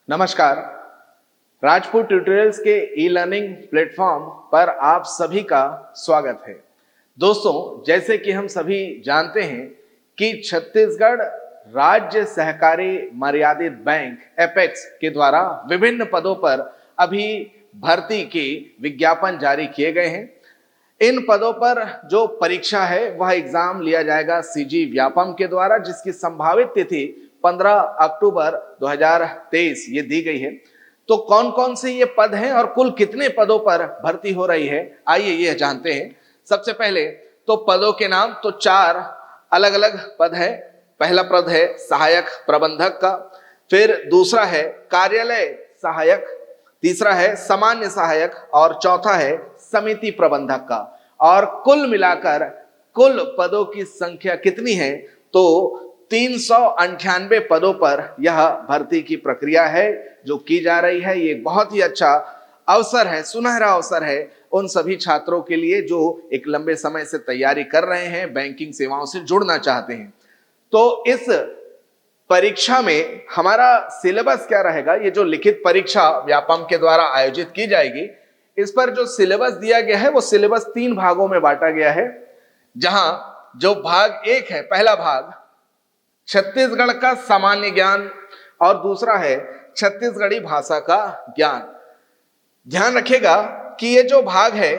नमस्कार। राजपूत ट्यूटोरियल्स के e learning platform पर आप सभी का स्वागत है। दोस्तों, जैसे कि हम सभी जानते हैं कि छत्तीसगढ़ राज्य सहकारी मर्यादित बैंक एपेक्स के द्वारा विभिन्न पदों पर अभी भर्ती के विज्ञापन जारी किए गए हैं। इन पदों पर जो परीक्षा है वह एग्जाम लिया जाएगा सीजी व्यापम के द्वारा, जिसकी संभावित तिथि 15 अक्टूबर 2023 ये दी गई है। तो कौन कौन से ये पद हैं और कुल कितने पदों पर भर्ती हो रही है, आइए ये जानते हैं। सबसे पहले तो पदों के नाम तो 4 अलग अलग पद है। पहला पद है सहायक प्रबंधक का, फिर दूसरा है कार्यालय सहायक, तीसरा है सामान्य सहायक और चौथा है समिति प्रबंधक का। और कुल मिलाकर कुल पदों की संख्या कितनी है तो 398 पदों पर यह भर्ती की प्रक्रिया है जो की जा रही है। ये बहुत ही अच्छा अवसर है, सुनहरा अवसर है उन सभी छात्रों के लिए जो एक लंबे समय से तैयारी कर रहे हैं, बैंकिंग सेवाओं से जुड़ना चाहते हैं। तो इस परीक्षा में हमारा सिलेबस क्या रहेगा, ये जो लिखित परीक्षा व्यापम के द्वारा आयोजित की जाएगी, इस पर जो सिलेबस दिया गया है वो सिलेबस 3 भागों में बांटा गया है। जहां जो भाग 1 है, पहला भाग छत्तीसगढ़ का सामान्य ज्ञान और दूसरा है छत्तीसगढ़ी भाषा का ज्ञान। ध्यान रखिएगा कि ये जो भाग है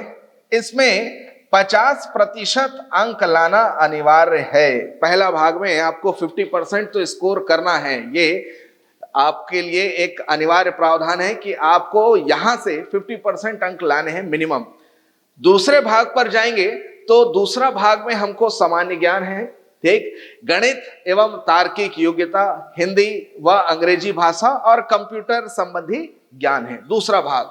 इसमें 50% अंक लाना अनिवार्य है। पहला भाग में आपको 50% तो स्कोर करना है, ये आपके लिए एक अनिवार्य प्रावधान है कि आपको यहां से 50% अंक लाने हैं मिनिमम। दूसरे भाग पर जाएंगे तो दूसरा भाग में हमको सामान्य ज्ञान है, ठीक, गणित एवं तार्किक योग्यता, हिंदी व अंग्रेजी भाषा और कंप्यूटर संबंधी ज्ञान है दूसरा भाग।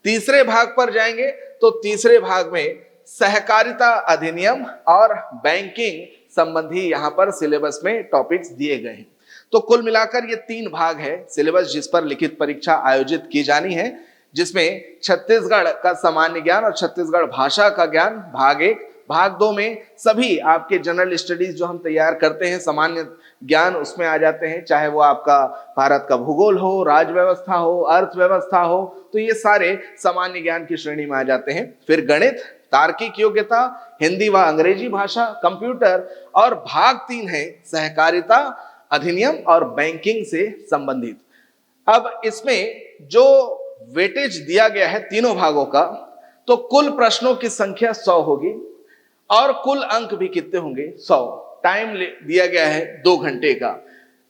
तीसरे भाग पर जाएंगे तो तीसरे भाग में सहकारिता अधिनियम और बैंकिंग संबंधी यहां पर सिलेबस में टॉपिक्स दिए गए हैं। तो कुल मिलाकर ये 3 भाग है सिलेबस जिस पर लिखित परीक्षा आयोजित की जानी है, जिसमें छत्तीसगढ़ का सामान्य ज्ञान और छत्तीसगढ़ भाषा का ज्ञान भाग 1, भाग 2 में सभी आपके जनरल स्टडीज जो हम तैयार करते हैं, सामान्य ज्ञान उसमें आ जाते हैं, चाहे वो आपका भारत का भूगोल हो, राज्य व्यवस्था हो, अर्थव्यवस्था हो, तो ये सारे सामान्य ज्ञान की श्रेणी में आ जाते हैं। फिर गणित, तार्किक योग्यता, हिंदी व अंग्रेजी भाषा, कंप्यूटर और भाग 3 है सहकारिता अधिनियम और बैंकिंग से संबंधित। अब इसमें जो वेटेज दिया गया है तीनों भागों का, तो कुल प्रश्नों की संख्या 100 होगी और कुल अंक भी कितने होंगे, 100। टाइम दिया गया है 2 घंटे का।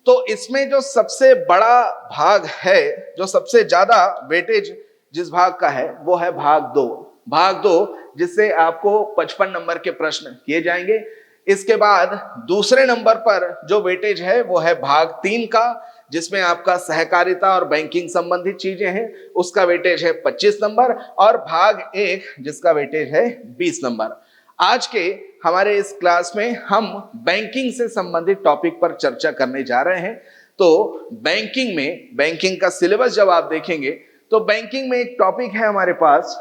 तो इसमें जो सबसे बड़ा भाग है, जो सबसे ज्यादा वेटेज जिस भाग का है वो है भाग 2। भाग 2 जिससे आपको 55 नंबर के प्रश्न किए जाएंगे। इसके बाद दूसरे नंबर पर जो वेटेज है वो है भाग 3 का, जिसमें आपका सहकारिता और बैंकिंग संबंधित चीजें हैं, उसका वेटेज है 25 नंबर। और भाग 1 जिसका वेटेज है 20 नंबर। आज के हमारे इस क्लास में हम बैंकिंग से संबंधित टॉपिक पर चर्चा करने जा रहे हैं। तो बैंकिंग में बैंकिंग का सिलेबस जब आप देखेंगे तो बैंकिंग में एक टॉपिक है हमारे पास,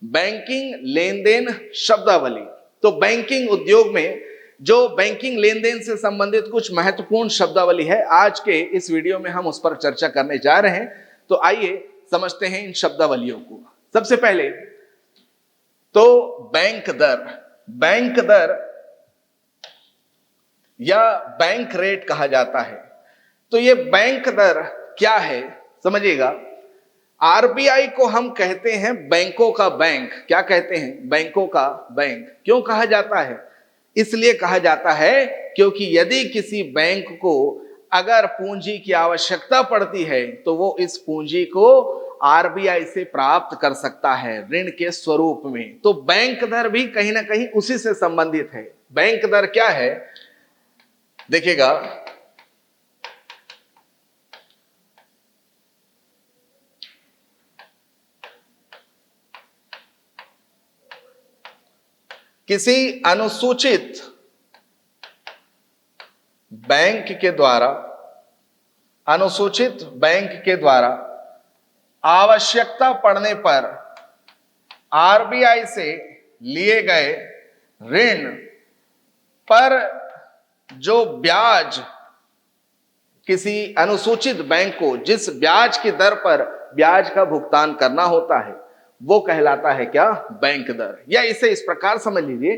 बैंकिंग लेन देन शब्दावली। तो बैंकिंग उद्योग में जो बैंकिंग लेन देन से संबंधित कुछ महत्वपूर्ण शब्दावली है, आज के इस वीडियो में हम उस पर चर्चा करने जा रहे हैं। तो आइए समझते हैं इन शब्दावलियों को। सबसे पहले तो बैंक दर, बैंक दर या बैंक रेट कहा जाता है। तो ये बैंक दर क्या है समझिएगा। आरबीआई को हम कहते हैं बैंकों का बैंक। क्या कहते हैं? बैंकों का बैंक। क्यों कहा जाता है? इसलिए कहा जाता है क्योंकि यदि किसी बैंक को अगर पूंजी की आवश्यकता पड़ती है तो वो इस पूंजी को आरबीआई से प्राप्त कर सकता है ऋण के स्वरूप में। तो बैंक दर भी कहीं ना कहीं उसी से संबंधित है। बैंक दर क्या है देखिएगा, किसी अनुसूचित बैंक के द्वारा, अनुसूचित बैंक के द्वारा आवश्यकता पड़ने पर आरबीआई से लिए गए ऋण पर जो ब्याज किसी अनुसूचित बैंक को जिस ब्याज की दर पर ब्याज का भुगतान करना होता है वो कहलाता है क्या? बैंक दर। या इसे इस प्रकार समझ लीजिए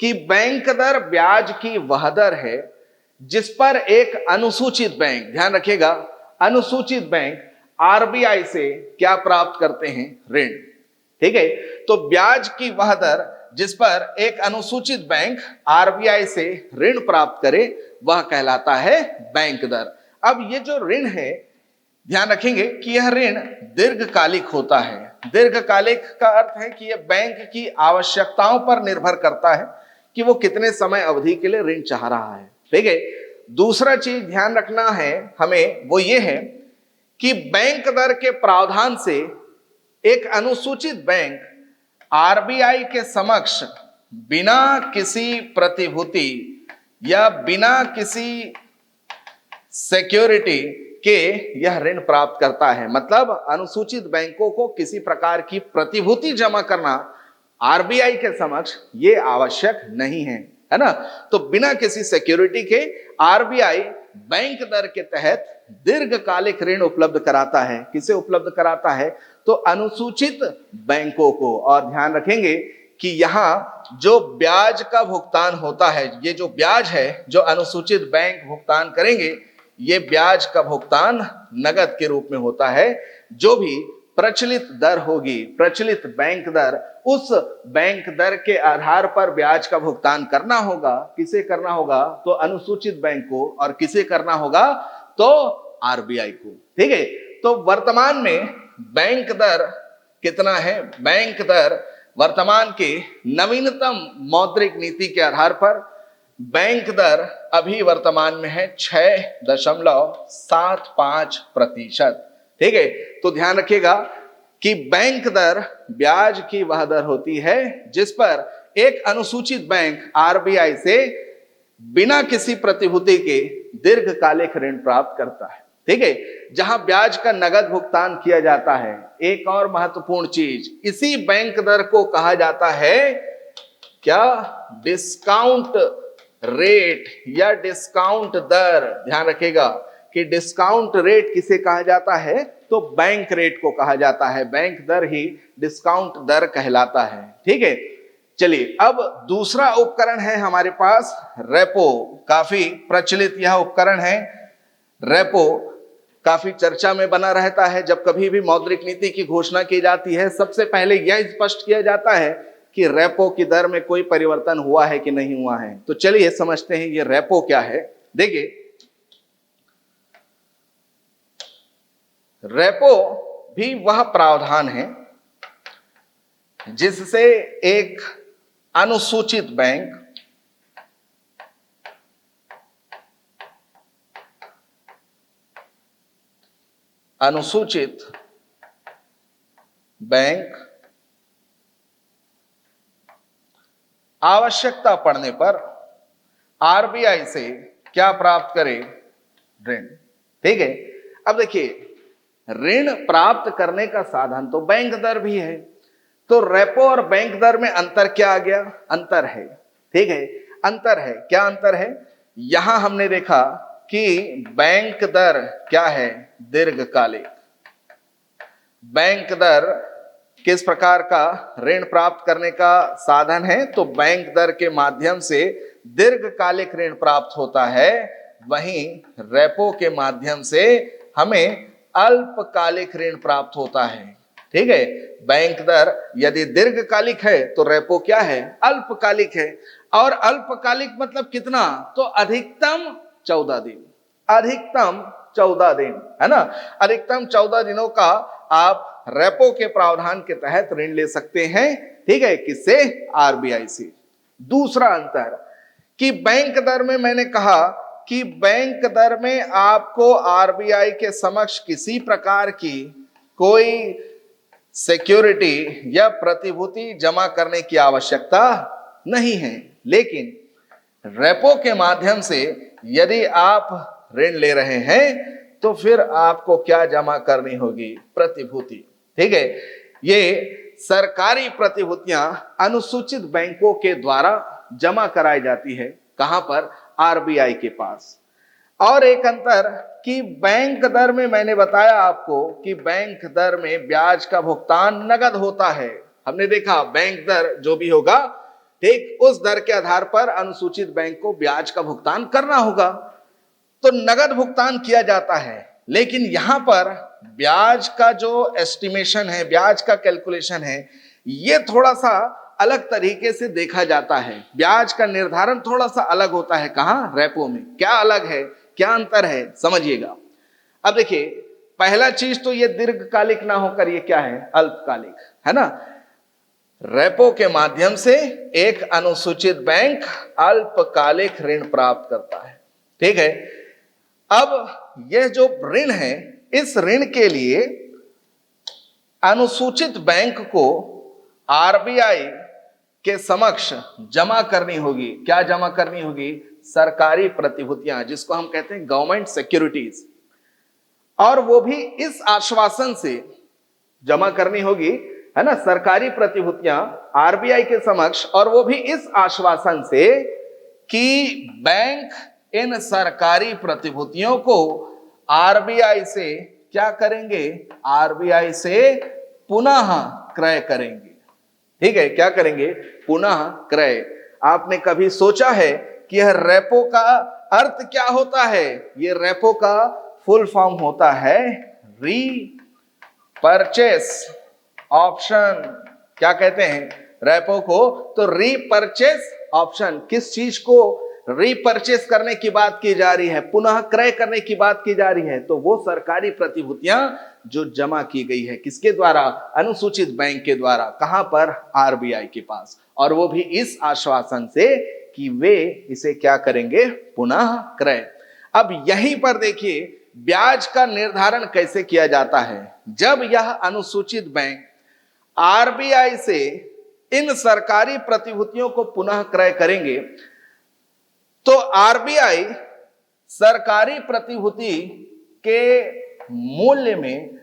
कि बैंक दर ब्याज की वह दर है जिस पर एक अनुसूचित बैंक, ध्यान रखिएगा, अनुसूचित बैंक आरबीआई से क्या प्राप्त करते हैं? ऋण। ठीक है, तो ब्याज की वह दर जिस पर एक अनुसूचित बैंक आरबीआई से ऋण प्राप्त करे वह कहलाता है बैंक दर। अब ये जो ऋण है, ध्यान रखेंगे कि यह ऋण दीर्घकालिक होता है। दीर्घकालिक का अर्थ है कि यह बैंक की आवश्यकताओं पर निर्भर करता है कि वो कितने समय अवधि के लिए ऋण चाह रहा है। ठीक है, दूसरा चीज ध्यान रखना है हमें, वो ये है कि बैंक दर के प्रावधान से एक अनुसूचित बैंक आरबीआई के समक्ष बिना किसी प्रतिभूति या बिना किसी सिक्योरिटी के यह ऋण प्राप्त करता है। मतलब अनुसूचित बैंकों को किसी प्रकार की प्रतिभूति जमा करना आरबीआई के समक्ष ये आवश्यक नहीं है, है ना। तो बिना किसी सिक्योरिटी के आरबीआई बैंक दर के तहत दीर्घकालिक ऋण उपलब्ध कराता है। किसे उपलब्ध कराता है? तो अनुसूचित बैंकों को। और ध्यान रखेंगे कि यहां जो ब्याज का भुगतान होता है, ये जो ब्याज है जो अनुसूचित बैंक भुगतान करेंगे, ये ब्याज का भुगतान नगद के रूप में होता है। जो भी प्रचलित दर होगी, प्रचलित बैंक दर, उस बैंक दर के आधार पर ब्याज का भुगतान करना होगा। किसे करना होगा? तो अनुसूचित बैंक को। और किसे करना होगा? तो आरबीआई को। ठीक है, तो वर्तमान में बैंक दर कितना है? बैंक दर वर्तमान के नवीनतम मौद्रिक नीति के आधार पर बैंक दर अभी वर्तमान में है 6.75%। ठीक है, तो ध्यान रखिएगा कि बैंक दर ब्याज की वह दर होती है जिस पर एक अनुसूचित बैंक आरबीआई से बिना किसी प्रतिभूति के दीर्घकालिक ऋण प्राप्त करता है। ठीक है, जहां ब्याज का नगद भुगतान किया जाता है। एक और महत्वपूर्ण चीज, इसी बैंक दर को कहा जाता है क्या? डिस्काउंट रेट या डिस्काउंट दर। ध्यान रखिएगा कि डिस्काउंट रेट किसे कहा जाता है? तो बैंक रेट को कहा जाता है। बैंक दर ही डिस्काउंट दर कहलाता है। ठीक है, चलिए अब दूसरा उपकरण है हमारे पास रेपो। काफी प्रचलित यह उपकरण है। रेपो काफी चर्चा में बना रहता है। जब कभी भी मौद्रिक नीति की घोषणा की जाती है, सबसे पहले यह स्पष्ट किया जाता है कि रेपो की दर में कोई परिवर्तन हुआ है कि नहीं हुआ है। तो चलिए समझते हैं ये रेपो क्या है। देखिए, रेपो भी वह प्रावधान है जिससे एक अनुसूचित बैंक आवश्यकता पड़ने पर आरबीआई से क्या प्राप्त करे? ऋण। ठीक है, अब देखिए, ऋण प्राप्त करने का साधन तो बैंक दर भी है। तो रेपो और बैंक दर में अंतर क्या आ गया? अंतर है। ठीक है, अंतर है। क्या अंतर है? यहां हमने देखा कि बैंक दर क्या है? दीर्घकालिक। बैंक दर किस प्रकार का ऋण प्राप्त करने का साधन है? तो बैंक दर के माध्यम से दीर्घकालिक ऋण प्राप्त होता है। वहीं रेपो के माध्यम से हमें अल्पकालिक ऋण प्राप्त होता है। ठीक है, बैंक दर यदि दीर्घकालिक है तो रेपो क्या है? अल्पकालिक है। और अल्पकालिक मतलब कितना? तो अधिकतम 14 दिन। अधिकतम 14 दिन, है ना। अधिकतम 14 दिनों का आप रेपो के प्रावधान के तहत ऋण ले सकते हैं। ठीक है, किससे? आरबीआई से। दूसरा अंतर कि बैंक दर में मैंने कहा कि बैंक दर में आपको आरबीआई के समक्ष किसी प्रकार की कोई सिक्योरिटी या प्रतिभूति जमा करने की आवश्यकता नहीं है। लेकिन रेपो के माध्यम से यदि आप ऋण ले रहे हैं तो फिर आपको क्या जमा करनी होगी? प्रतिभूति। ठीक है, ये सरकारी प्रतिभूतियां अनुसूचित बैंकों के द्वारा जमा कराई जाती है। कहां पर? आरबीआई के पास। और एक अंतर कि बैंक दर में मैंने बताया आपको कि बैंक दर में ब्याज का भुगतान नगद होता है। हमने देखा बैंक दर जो भी होगा, ठीक, उस दर के आधार पर अनुसूचित बैंक को ब्याज का भुगतान करना होगा, तो नगद भुगतान किया जाता है। लेकिन यहां पर ब्याज का जो एस्टिमेशन है, ब्याज का कैलकुलेशन है, ये थोड़ा सा अलग तरीके से देखा जाता है। ब्याज का निर्धारण थोड़ा सा अलग होता है। कहां? रेपो में। क्या अलग है, क्या अंतर है, समझिएगा। अब देखिए, पहला चीज तो ये दीर्घकालिक ना होकर ये क्या है? अल्पकालिक, है ना। रेपो के माध्यम से एक अनुसूचित बैंक अल्पकालिक ऋण प्राप्त करता है, ठीक है। अब यह जो ऋण है, इस ऋण के लिए अनुसूचित बैंक को आरबीआई के समक्ष जमा करनी होगी। क्या जमा करनी होगी? सरकारी प्रतिभूतियां, जिसको हम कहते हैं गवर्नमेंट सिक्योरिटीज। और वो भी इस आश्वासन से जमा करनी होगी, है ना, सरकारी प्रतिभूतियां आरबीआई के समक्ष, और वो भी इस आश्वासन से कि बैंक इन सरकारी प्रतिभूतियों को आरबीआई से क्या करेंगे? आरबीआई से पुनः क्रय करेंगे, ठीक है। क्या करेंगे? पुनः क्रय। आपने कभी सोचा है कि यह रेपो का अर्थ क्या होता है? ये रेपो का फुल फॉर्म होता है री परचेस ऑप्शन। क्या कहते हैं रेपो को? तो रीपरचेस ऑप्शन। किस चीज को रीपरचेस करने की बात की जा रही है? पुनः क्रय करने की बात की जा रही है। तो वो सरकारी प्रतिभूतियां जो जमा की गई है, किसके द्वारा? अनुसूचित बैंक के द्वारा। कहां पर? आरबीआई के पास। और वो भी इस आश्वासन से कि वे इसे क्या करेंगे? पुनः क्रय। अब यहीं पर देखिए ब्याज का निर्धारण कैसे किया जाता है। जब यह अनुसूचित बैंक आरबीआई से इन सरकारी प्रतिभूतियों को पुनः क्रय करेंगे, तो आरबीआई सरकारी प्रतिभूति के मूल्य में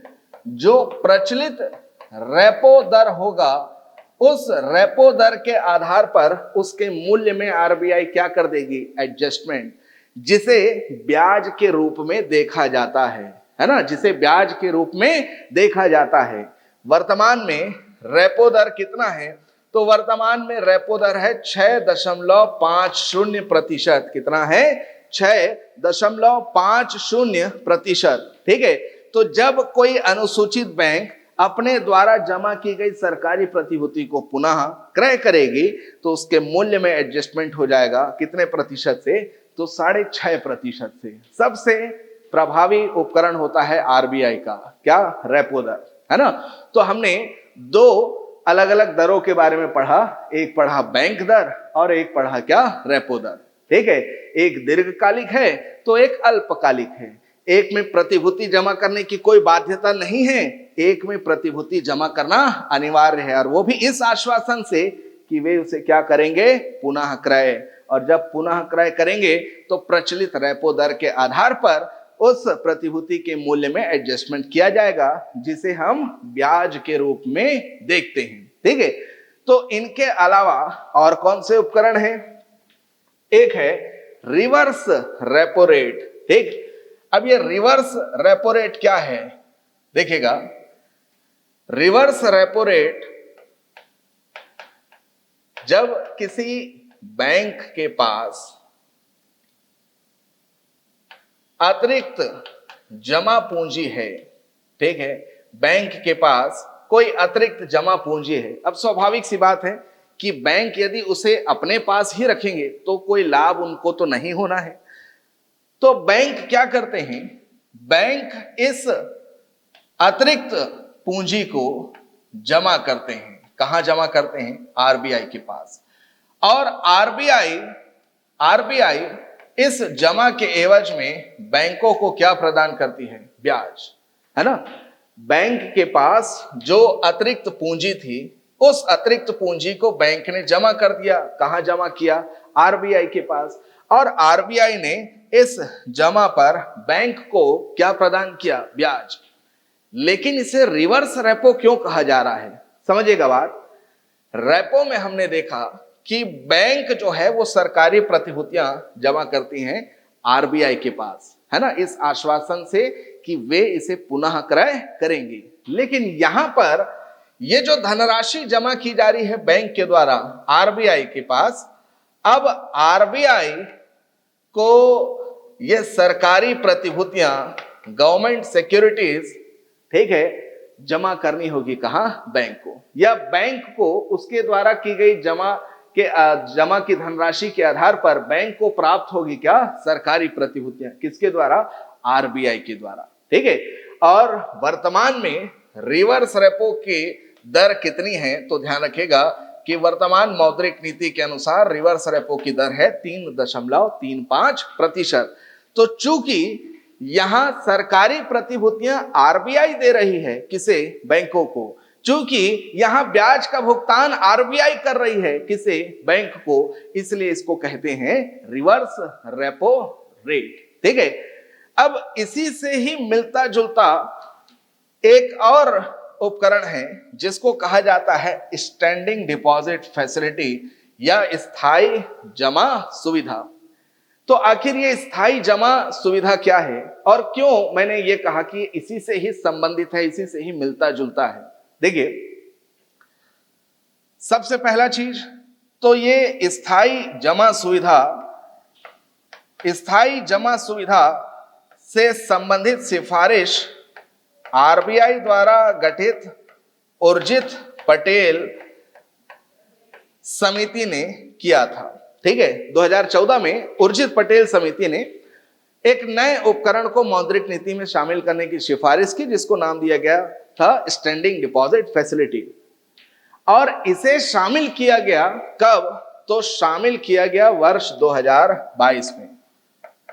जो प्रचलित रेपो दर होगा, उस रेपो दर के आधार पर उसके मूल्य में आरबीआई क्या कर देगी? एडजस्टमेंट, जिसे ब्याज के रूप में देखा जाता है ना, जिसे ब्याज के रूप में देखा जाता है। वर्तमान में रेपो दर कितना है? तो वर्तमान में रेपो दर है 6.50%। कितना है? 6.50%, ठीक है। तो जब कोई अनुसूचित बैंक अपने द्वारा जमा की गई सरकारी प्रतिभूति को पुनः क्रय करेगी, तो उसके मूल्य में एडजस्टमेंट हो जाएगा। कितने प्रतिशत से? तो 6.5% से। सबसे प्रभावी उपकरण होता है आरबीआई का क्या? रेपो दर, है ना। तो हमने दो अलग अलग दरों के बारे में पढ़ा। एक पढ़ा बैंक दर और एक पढ़ा क्या? रेपो दर, ठीक है। एक दीर्घकालिक है तो एक अल्पकालिक है। एक में प्रतिभूति जमा करने की कोई बाध्यता नहीं है, एक में प्रतिभूति जमा करना अनिवार्य है, और वो भी इस आश्वासन से कि वे उसे क्या करेंगे? पुनः क्रय। और जब पुनः क्रय करेंगे तो प्रचलित रेपो दर के आधार पर उस प्रतिभूति के मूल्य में एडजस्टमेंट किया जाएगा, जिसे हम ब्याज के रूप में देखते हैं, ठीक है। तो इनके अलावा और कौन से उपकरण हैं? एक है रिवर्स रेपो रेट, ठीक। अब ये रिवर्स रेपो रेट क्या है? देखिएगा, रिवर्स रेपो रेट जब किसी बैंक के पास अतिरिक्त जमा पूंजी है, ठीक है, बैंक के पास कोई अतिरिक्त जमा पूंजी है। अब स्वाभाविक सी बात है कि बैंक यदि उसे अपने पास ही रखेंगे तो कोई लाभ उनको तो नहीं होना है। तो बैंक क्या करते हैं? बैंक इस अतिरिक्त पूंजी को जमा करते हैं। कहां जमा करते हैं? आरबीआई के पास। और आरबीआई इस जमा के एवज में बैंकों को क्या प्रदान करती है? ब्याज, है ना। बैंक के पास जो अतिरिक्त पूंजी थी, उस अतिरिक्त पूंजी को बैंक ने जमा कर दिया। कहां जमा किया? आरबीआई के पास। और आरबीआई ने इस जमा पर बैंक को क्या प्रदान किया? ब्याज। लेकिन इसे रिवर्स रेपो क्यों कहा जा रहा है? समझिएगा बात। रेपो में हमने देखा कि बैंक जो है वो सरकारी प्रतिभूतियां जमा करती हैं आरबीआई के पास, है ना, इस आश्वासन से कि वे इसे पुनः क्रय करेंगे। लेकिन यहां पर ये जो धनराशि जमा की जा रही है बैंक के द्वारा आरबीआई के पास, अब आरबीआई को ये सरकारी प्रतिभूतियां, गवर्नमेंट सिक्योरिटीज, ठीक है, जमा करनी होगी कहां? बैंक को, या बैंक को उसके द्वारा की गई जमा की धनराशि के आधार पर बैंक को प्राप्त होगी क्या? सरकारी प्रतिभूतियां। किसके द्वारा? आरबीआई के द्वारा, ठीक है। और वर्तमान में रिवर्स रेपो की दर कितनी है? तो ध्यान रखिएगा कि वर्तमान मौद्रिक नीति के अनुसार रिवर्स रेपो की दर है 3.35%। तो चूंकि यहां सरकारी प्रतिभूतियां आरबीआई दे रही है, किसे? बैंकों को। चूंकि यहां ब्याज का भुगतान आरबीआई कर रही है, किसे? बैंक को, इसलिए इसको कहते हैं रिवर्स रेपो रेट, ठीक है। अब इसी से ही मिलता जुलता एक और उपकरण है जिसको कहा जाता है स्टैंडिंग डिपॉजिट फैसिलिटी या स्थायी जमा सुविधा। तो आखिर ये स्थायी जमा सुविधा क्या है और क्यों मैंने ये कहा कि इसी से ही संबंधित है, इसी से ही मिलता जुलता है? देखिए, सबसे पहला चीज तो ये स्थायी जमा सुविधा से संबंधित सिफारिश आरबीआई द्वारा गठित उर्जित पटेल समिति ने किया था, ठीक है। 2014 में उर्जित पटेल समिति ने एक नए उपकरण को मौद्रिक नीति में शामिल करने की सिफारिश की, जिसको नाम दिया गया था स्टैंडिंग डिपॉजिट फैसिलिटी। और इसे शामिल किया गया कब? तो शामिल किया गया वर्ष 2022 में।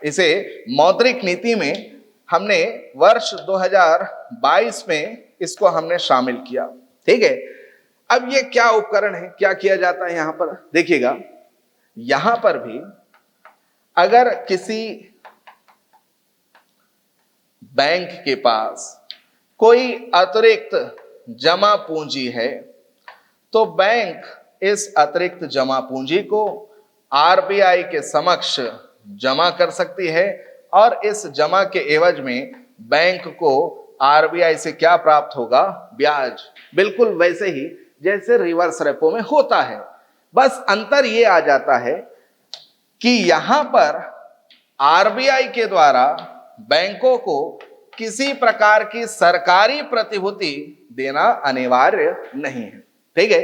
इसे मौद्रिक नीति में हमने वर्ष 2022 में इसको हमने शामिल किया, ठीक है। अब ये क्या उपकरण है, क्या किया जाता है यहां पर? देखिएगा, यहां पर भी अगर किसी बैंक के पास कोई अतिरिक्त जमा पूंजी है तो बैंक इस अतिरिक्त जमा पूंजी को आरबीआई के समक्ष जमा कर सकती है और इस जमा के एवज में बैंक को आरबीआई से क्या प्राप्त होगा? ब्याज। बिल्कुल वैसे ही जैसे रिवर्स रेपो में होता है, बस अंतर ये आ जाता है कि यहां पर आरबीआई के द्वारा बैंकों को किसी प्रकार की सरकारी प्रतिभूति देना अनिवार्य नहीं है, ठीक है।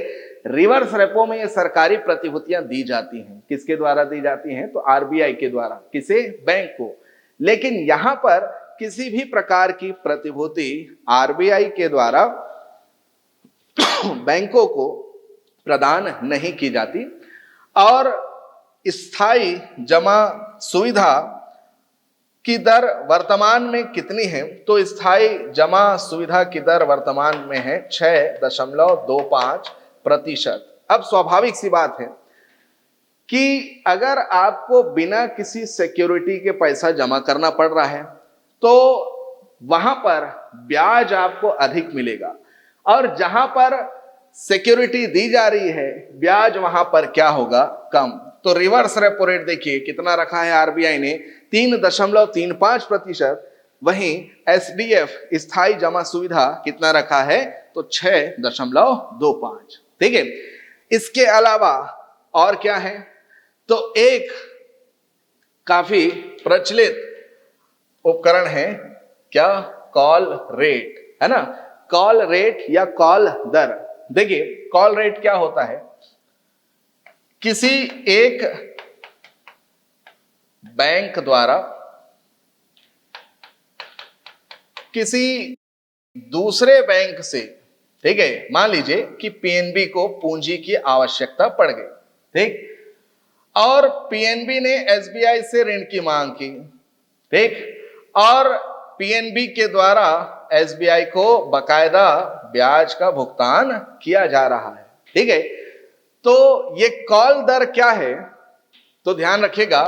रिवर्स रेपो में ये सरकारी प्रतिभूतियां दी जाती हैं, किसके द्वारा दी जाती हैं? तो आरबीआई के द्वारा। किसे? बैंक को। लेकिन यहां पर किसी भी प्रकार की प्रतिभूति आरबीआई के द्वारा बैंकों को प्रदान नहीं की जाती। और स्थायी जमा सुविधा की दर वर्तमान में कितनी है? तो स्थायी जमा सुविधा की दर वर्तमान में है 6.25%। अब स्वाभाविक सी बात है कि अगर आपको बिना किसी सिक्योरिटी के पैसा जमा करना पड़ रहा है तो वहां पर ब्याज आपको अधिक मिलेगा, और जहां पर सिक्योरिटी दी जा रही है ब्याज वहां पर क्या होगा? कम। तो रिवर्स रेपो रेट देखिए कितना रखा है आरबीआई ने? 3.35%। वहीं एसडीएफ स्थायी जमा सुविधा कितना रखा है? तो 6.25, ठीक है। इसके अलावा और क्या है? तो एक काफी प्रचलित उपकरण है, क्या? कॉल रेट, है ना। कॉल रेट या कॉल दर। देखिए, कॉल रेट क्या होता है? किसी एक बैंक द्वारा किसी दूसरे बैंक से, ठीक है, मान लीजिए कि पीएनबी को पूंजी की आवश्यकता पड़ गई, ठीक, और पीएनबी ने एसबीआई से ऋण की मांग की, ठीक, और पीएनबी के द्वारा एसबीआई को बकायदा ब्याज का भुगतान किया जा रहा है, ठीक है। तो ये कॉल दर क्या है? तो ध्यान रखिएगा,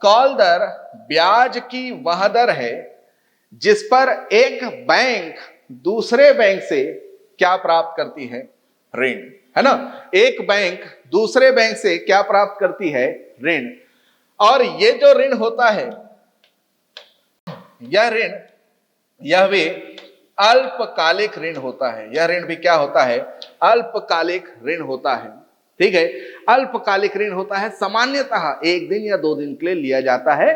कॉल दर ब्याज की वह दर है जिस पर एक बैंक दूसरे बैंक से क्या प्राप्त करती है? ऋण, है ना। एक बैंक दूसरे बैंक से क्या प्राप्त करती है? ऋण। और ये जो ऋण होता है यह ऋण, यह भी अल्पकालिक ऋण होता है। यह ऋण भी क्या होता है? अल्पकालिक ऋण होता है। ठीक है, अल्पकालिक ऋण होता है, सामान्यतः 1 दिन या 2 दिन के लिए लिया जाता है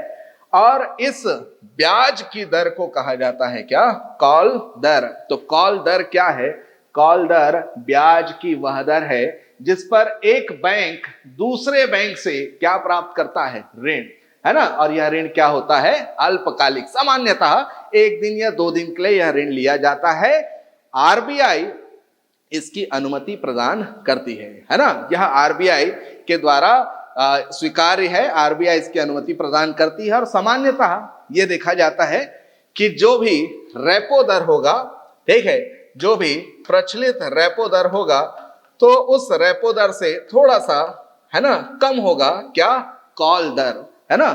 और इस ब्याज की दर को कहा जाता है क्या? कॉल दर। तो कॉल दर क्या है? कॉल दर ब्याज की वह दर है जिस पर एक बैंक दूसरे बैंक से क्या प्राप्त करता है? ऋण, है ना। और यह ऋण क्या होता है? अल्पकालिक, सामान्यतः 1 दिन या 2 दिन के लिए यह ऋण लिया जाता है। आरबीआई इसकी अनुमति प्रदान करती है ना। यह आरबीआई के द्वारा स्वीकार्य है, आरबीआई इसकी अनुमति प्रदान करती है। और सामान्यतः यह देखा जाता है कि जो भी रेपो दर होगा, ठीक है, जो भी प्रचलित रेपो दर होगा तो उस रेपो दर से थोड़ा सा, है ना, कम होगा क्या? कॉल दर, है ना।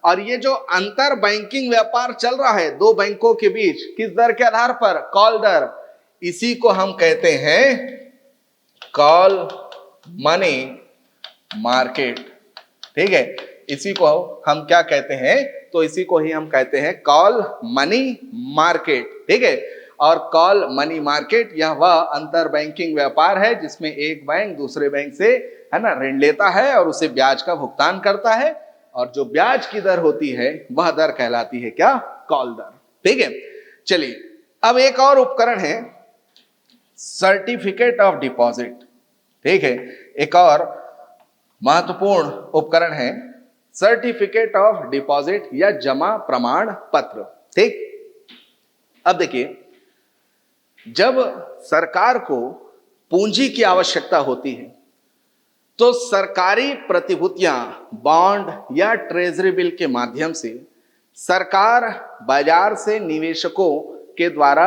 और ये जो अंतर बैंकिंग व्यापार चल रहा है 2 बैंकों के बीच, किस दर के आधार पर? कॉल दर। इसी को हम कहते हैं कॉल मनी मार्केट। ठीक है, इसी को हम क्या कहते हैं? तो इसी को ही हम कहते हैं कॉल मनी मार्केट। ठीक है, और कॉल मनी मार्केट यह वह अंतर बैंकिंग व्यापार है जिसमें एक बैंक दूसरे बैंक से, है ना, ऋण लेता है और उसे ब्याज का भुगतान करता है, और जो ब्याज की दर होती है वह दर कहलाती है क्या? कॉल दर। ठीक है, चलिए अब एक और उपकरण है सर्टिफिकेट ऑफ डिपॉजिट। ठीक है, एक और महत्वपूर्ण उपकरण है सर्टिफिकेट ऑफ डिपॉजिट या जमा प्रमाण पत्र। ठीक, अब देखिए, जब सरकार को पूंजी की आवश्यकता होती है तो सरकारी प्रतिभूतियां, बॉन्ड या ट्रेजरी बिल के माध्यम से सरकार बाजार से निवेशकों के द्वारा,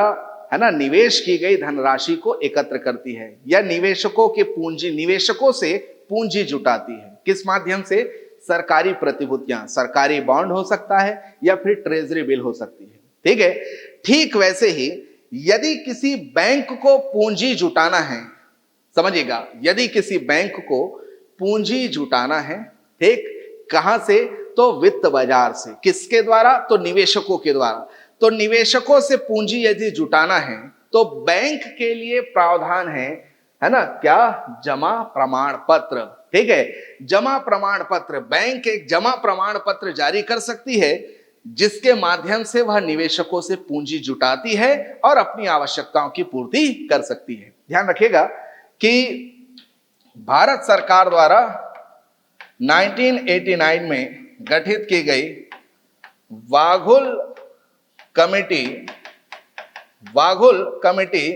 है ना, निवेश की गई धनराशि को एकत्र करती है या निवेशकों के पूंजी, निवेशकों से पूंजी जुटाती है। किस माध्यम से? सरकारी प्रतिभूतियां, सरकारी बॉन्ड हो सकता है या फिर ट्रेजरी बिल हो सकती है। ठीक है, ठीक वैसे ही यदि किसी बैंक को पूंजी जुटाना है, समझिएगा, यदि किसी बैंक को पूंजी जुटाना है, ठीक, कहां से? तो वित्त बाजार से। किसके द्वारा? तो निवेशकों के द्वारा। तो निवेशकों से पूंजी यदि जुटाना है तो बैंक के लिए प्रावधान है ना, क्या? जमा प्रमाण पत्र। ठीक है, जमा प्रमाण पत्र, बैंक एक जमा प्रमाण पत्र जारी कर सकती है जिसके माध्यम से वह निवेशकों से पूंजी जुटाती है और अपनी आवश्यकताओं की पूर्ति कर सकती है। ध्यान रखिएगा कि भारत सरकार द्वारा 1989 में गठित की गई वाघुल कमेटी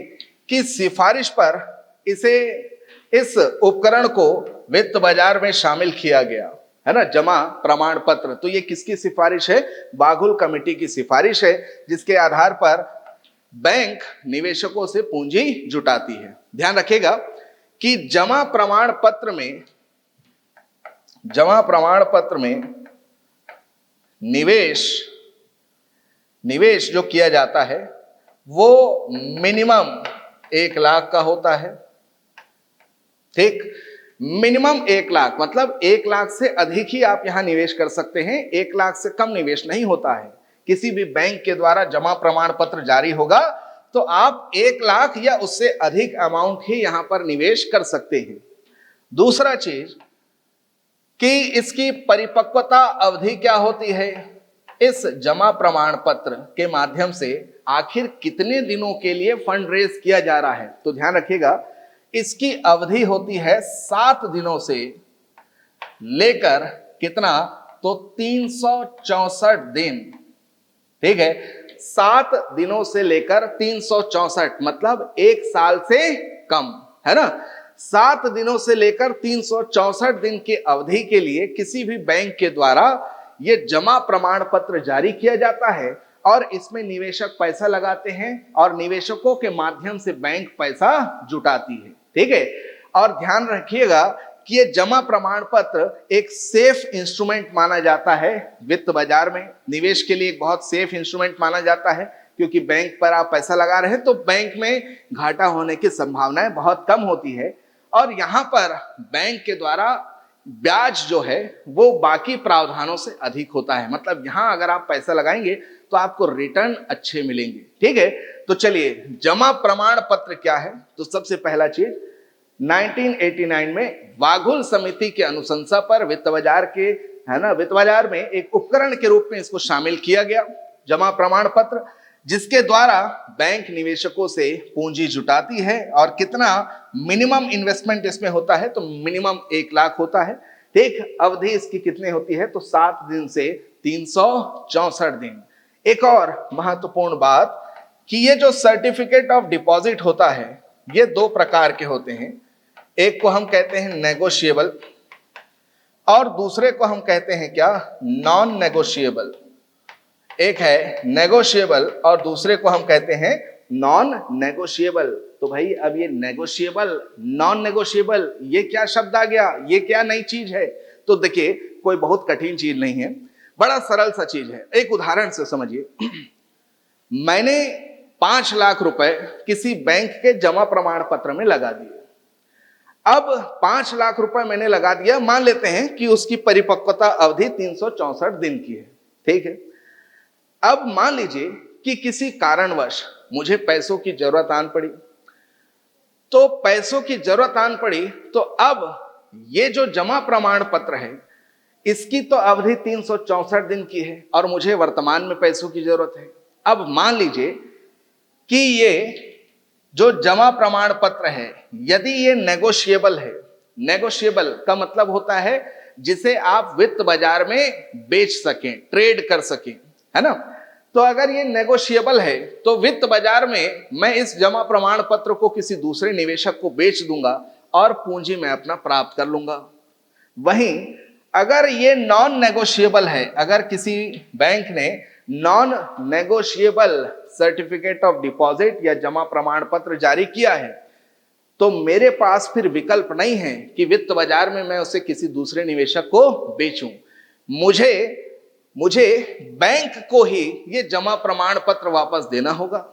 की सिफारिश पर इस उपकरण को वित्त बाजार में शामिल किया गया, है ना, जमा प्रमाण पत्र। तो ये किसकी सिफारिश है? वाघुल कमेटी की सिफारिश है, जिसके आधार पर बैंक निवेशकों से पूंजी जुटाती है। ध्यान रखिएगा कि जमा प्रमाण पत्र में निवेश जो किया जाता है वो मिनिमम 1 लाख का होता है। ठीक, मिनिमम 1 लाख, मतलब 1 लाख से अधिक ही आप यहां निवेश कर सकते हैं, 1 लाख से कम निवेश नहीं होता है। किसी भी बैंक के द्वारा जमा प्रमाण पत्र जारी होगा तो आप 1 लाख या उससे अधिक अमाउंट ही यहां पर निवेश कर सकते हैं। दूसरा चीज कि इसकी परिपक्वता अवधि क्या होती है? इस जमा प्रमाण पत्र के माध्यम से आखिर कितने दिनों के लिए फंड रेज किया जा रहा है? तो ध्यान रखिएगा, इसकी अवधि होती है 7 दिनों से लेकर कितना? तो 364 दिन। ठीक है, 7 दिनों से लेकर 364, मतलब 1 साल से कम, है ना। 7 दिनों से लेकर 364 दिन की अवधि के लिए किसी भी बैंक के द्वारा यह जमा प्रमाण पत्र जारी किया जाता है और इसमें निवेशक पैसा लगाते हैं और निवेशकों के माध्यम से बैंक पैसा जुटाती है। ठीक है, और ध्यान रखिएगा कि ये जमा प्रमाण पत्र एक सेफ इंस्ट्रूमेंट माना जाता है वित्त बाजार में। निवेश के लिए एक बहुत सेफ इंस्ट्रूमेंट माना जाता है क्योंकि बैंक पर आप पैसा लगा रहे हैं तो बैंक में घाटा होने की संभावनाएं बहुत कम होती है, और यहां पर बैंक के द्वारा ब्याज जो है वो बाकी प्रावधानों से अधिक होता है। मतलब यहां अगर आप पैसा लगाएंगे तो आपको रिटर्न अच्छे मिलेंगे। ठीक है, तो चलिए जमा प्रमाण पत्र क्या है। तो सबसे पहला चीज 1989 में वाघुल समिति के अनुशंसा पर वित्त बाजार के, है ना, वित्त बाजार में एक उपकरण के रूप में इसको शामिल किया गया, जमा प्रमाण पत्र, जिसके द्वारा बैंक निवेशकों से पूंजी जुटाती है। और कितना मिनिमम इन्वेस्टमेंट इसमें होता है, तो मिनिमम 1 लाख होता है। ठीक, अवधि इसकी कितनी होती है, तो 7 दिन से 364 दिन। एक और महत्वपूर्ण बात कि ये जो सर्टिफिकेट ऑफ डिपॉजिट होता है, ये 2 प्रकार के होते हैं। एक को हम कहते हैं नेगोशिएबल और दूसरे को हम कहते हैं क्या, नॉन नेगोशिएबल। एक है नेगोशिएबल और दूसरे को हम कहते हैं नॉन नेगोशिएबल। तो भाई अब ये नेगोशिएबल, नॉन नेगोशिएबल, ये क्या शब्द आ गया, ये क्या नई चीज है। तो देखिए कोई बहुत कठिन चीज नहीं है, बड़ा सरल सा चीज है। एक उदाहरण से समझिए, मैंने 5 लाख रुपए किसी बैंक के जमा प्रमाण पत्र में लगा दिए। अब 5 लाख रुपए मैंने लगा दिया, मान लेते हैं कि उसकी परिपक्वता अवधि 364 दिन की है। ठीक है, अब मान लीजिए कि किसी कारणवश मुझे पैसों की जरूरत आन पड़ी, तो पैसों की जरूरत आन पड़ी तो अब ये जो जमा प्रमाण पत्र है इसकी तो अवधि 364 दिन की है और मुझे वर्तमान में पैसों की जरूरत है। अब मान लीजिए कि ये जो जमा प्रमाण पत्र है यदि ये नेगोशिएबल है, नेगोशिएबल का मतलब होता है जिसे आप वित्त बाजार में बेच सकें, ट्रेड कर सकें, है ना। तो अगर ये नेगोशिएबल है तो वित्त बाजार में मैं इस जमा प्रमाण पत्र को किसी दूसरे निवेशक को बेच दूंगा और पूंजी मैं अपना प्राप्त कर लूंगा। वहीं अगर ये नॉन नेगोशिएबल है, अगर किसी बैंक ने non negotiable certificate of deposit या जमा प्रमाण पत्र जारी किया है, तो मेरे पास फिर विकल्प नहीं है कि वित्त बाजार में मैं उसे किसी दूसरे निवेशक को बेचूं। मुझे बैंक को ही ये जमा प्रमाण पत्र वापस देना होगा।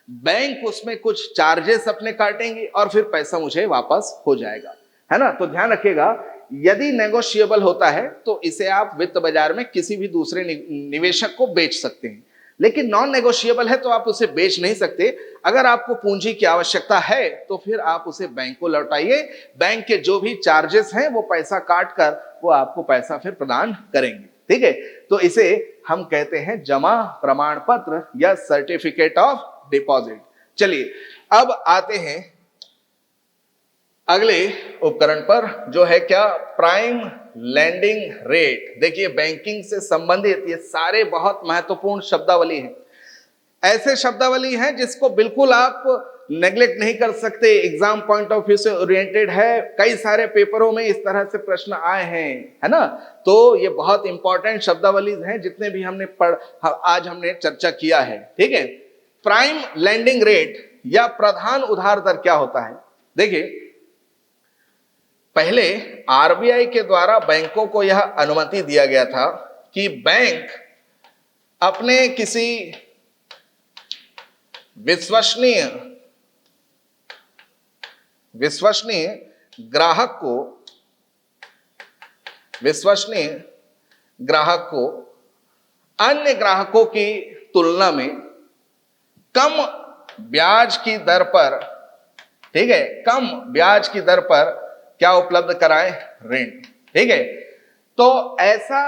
बैंक उसमें कुछ चार्जेस अपने काटेंगे और फिर पैसा मुझे वापस हो जाएगा, है ना। तो ध्यान रखिएगा, यदि नेगोशिएबल होता है तो इसे आप वित्त बाजार में किसी भी दूसरे निवेशक को बेच सकते हैं, लेकिन नॉन नेगोशिएबल है तो आप उसे बेच नहीं सकते। अगर आपको पूंजी की आवश्यकता है तो फिर आप उसे बैंक को लौटाइए, बैंक के जो भी चार्जेस हैं वो पैसा काट कर वो आपको पैसा फिर प्रदान करेंगे। ठीक है, तो इसे हम कहते हैं जमा प्रमाण पत्र या सर्टिफिकेट ऑफ डिपॉजिट। चलिए अब आते हैं अगले उपकरण पर, जो है क्या, प्राइम लैंडिंग रेट। देखिए बैंकिंग से संबंधित ये सारे बहुत महत्वपूर्ण शब्दावली हैं, ऐसे शब्दावली हैं जिसको बिल्कुल आप नेग्लेक्ट नहीं कर सकते। एग्जाम पॉइंट ऑफ व्यू से ओरिएंटेड है, कई सारे पेपरों में इस तरह से प्रश्न आए हैं, है ना। तो ये बहुत इंपॉर्टेंट शब्दावली हैं जितने भी आज हमने चर्चा किया है। ठीक है, प्राइम लैंडिंग रेट या प्रधान उधार दर क्या होता है। देखिए पहले आरबीआई के द्वारा बैंकों को यह अनुमति दिया गया था कि बैंक अपने किसी विश्वसनीय ग्राहक को अन्य ग्राहकों की तुलना में कम ब्याज की दर पर, ठीक है, कम ब्याज की दर पर क्या उपलब्ध कराएं, ऋण। ठीक है, तो ऐसा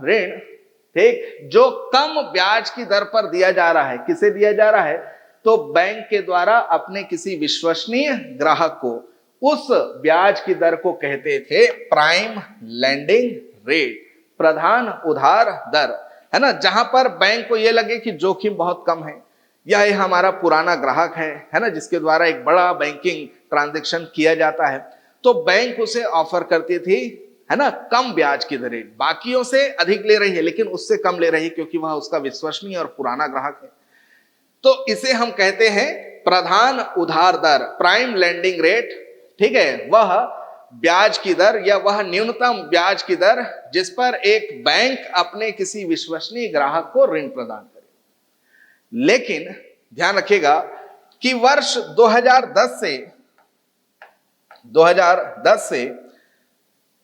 ऋण, ठीक, जो कम ब्याज की दर पर दिया जा रहा है, किसे दिया जा रहा है, तो बैंक के द्वारा अपने किसी विश्वसनीय ग्राहक को उस ब्याज की दर को कहते थे प्राइम लैंडिंग रेट, प्रधान उधार दर, है ना। जहां पर बैंक को यह लगे कि जोखिम बहुत कम है, यह हमारा पुराना ग्राहक है ना, जिसके द्वारा एक बड़ा बैंकिंग ट्रांजैक्शन किया जाता है, तो बैंक उसे ऑफर करती थी, है ना, कम ब्याज की दरें। बाकियों से अधिक ले रही है लेकिन उससे कम ले रही है क्योंकि वह उसका विश्वसनीय और पुराना ग्राहक है। तो इसे हम कहते हैं प्रधान उधार दर, प्राइम लैंडिंग रेट। ठीक है, वह ब्याज की दर या वह न्यूनतम ब्याज की दर जिस पर एक बैंक अपने किसी विश्वसनीय ग्राहक को ऋण प्रदान करे। लेकिन ध्यान रखिएगा कि वर्ष 2010 से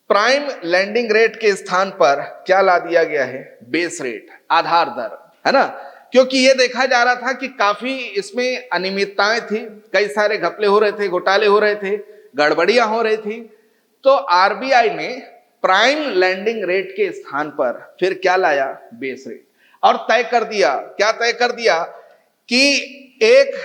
प्राइम लैंडिंग रेट के स्थान पर क्या ला दिया गया है, बेस रेट, आधार दर, है ना। क्योंकि ये देखा जा रहा था कि काफी इसमें अनियमितताएं थी, कई सारे घपले हो रहे थे, घोटाले हो रहे थे, गड़बड़ियां हो रही थी। तो आरबीआई ने प्राइम लैंडिंग रेट के स्थान पर फिर क्या लाया? Base rate. और तय कर दिया, क्या तय कर दिया कि एक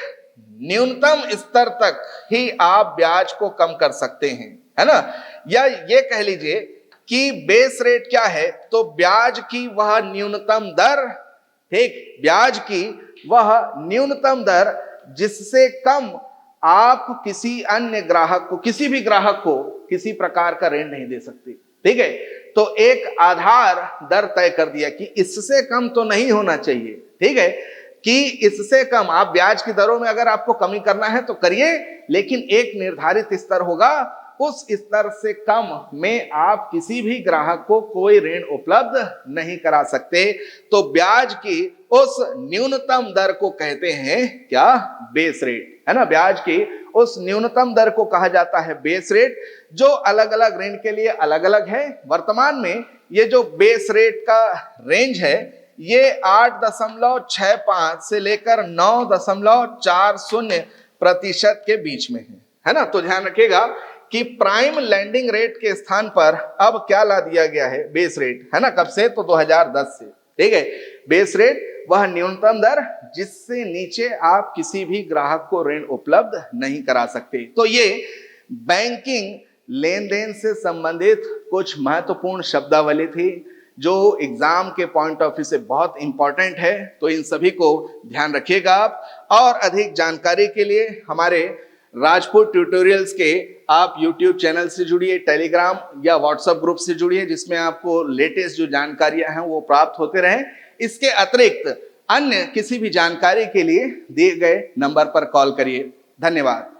न्यूनतम स्तर तक ही आप ब्याज को कम कर सकते हैं, है ना। या ये कह लीजिए कि बेस रेट क्या है? तो ब्याज की वह न्यूनतम दर, ठीक, ब्याज की वह न्यूनतम दर जिससे कम आप किसी अन्य ग्राहक को, किसी भी ग्राहक को किसी प्रकार का ऋण नहीं दे सकते, ठीक है। तो एक आधार दर तय कर दिया कि इससे कम तो नहीं होना चाहिए, ठीक है, कि इससे कम आप ब्याज की दरों में अगर आपको कमी करना है तो करिए, लेकिन एक निर्धारित स्तर होगा, उस स्तर से कम में आप किसी भी ग्राहक को कोई ऋण उपलब्ध नहीं करा सकते। तो ब्याज की उस न्यूनतम दर को कहते हैं क्या? बेस रेट, है ना। ब्याज की उस न्यूनतम दर को कहा जाता है बेस रेट, जो अलग अलग ऋण के लिए अलग अलग है। वर्तमान में ये जो बेस रेट का रेंज है ये 8.65 से लेकर 9.40% के बीच में है ना। तो ध्यान रखिएगा कि प्राइम लैंडिंग रेट के स्थान पर अब क्या ला दिया गया है? बेस रेट, है ना। कब से? तो 2010 से, ठीक है। बेस रेट वह न्यूनतम दर जिससे नीचे आप किसी भी ग्राहक को ऋण उपलब्ध नहीं करा सकते। तो ये बैंकिंग लेन देन से संबंधित कुछ महत्वपूर्ण शब्दावली थी जो एग्जाम के पॉइंट ऑफ व्यू से बहुत इंपॉर्टेंट है। तो इन सभी को ध्यान रखिएगा आप। और अधिक जानकारी के लिए हमारे राजपूत ट्यूटोरियल्स के आप YouTube चैनल से जुड़िए, टेलीग्राम या व्हाट्सएप ग्रुप से जुड़िए, जिसमें आपको लेटेस्ट जो जानकारियां हैं वो प्राप्त होते रहें। इसके अतिरिक्त अन्य किसी भी जानकारी के लिए दिए गए नंबर पर कॉल करिए। धन्यवाद।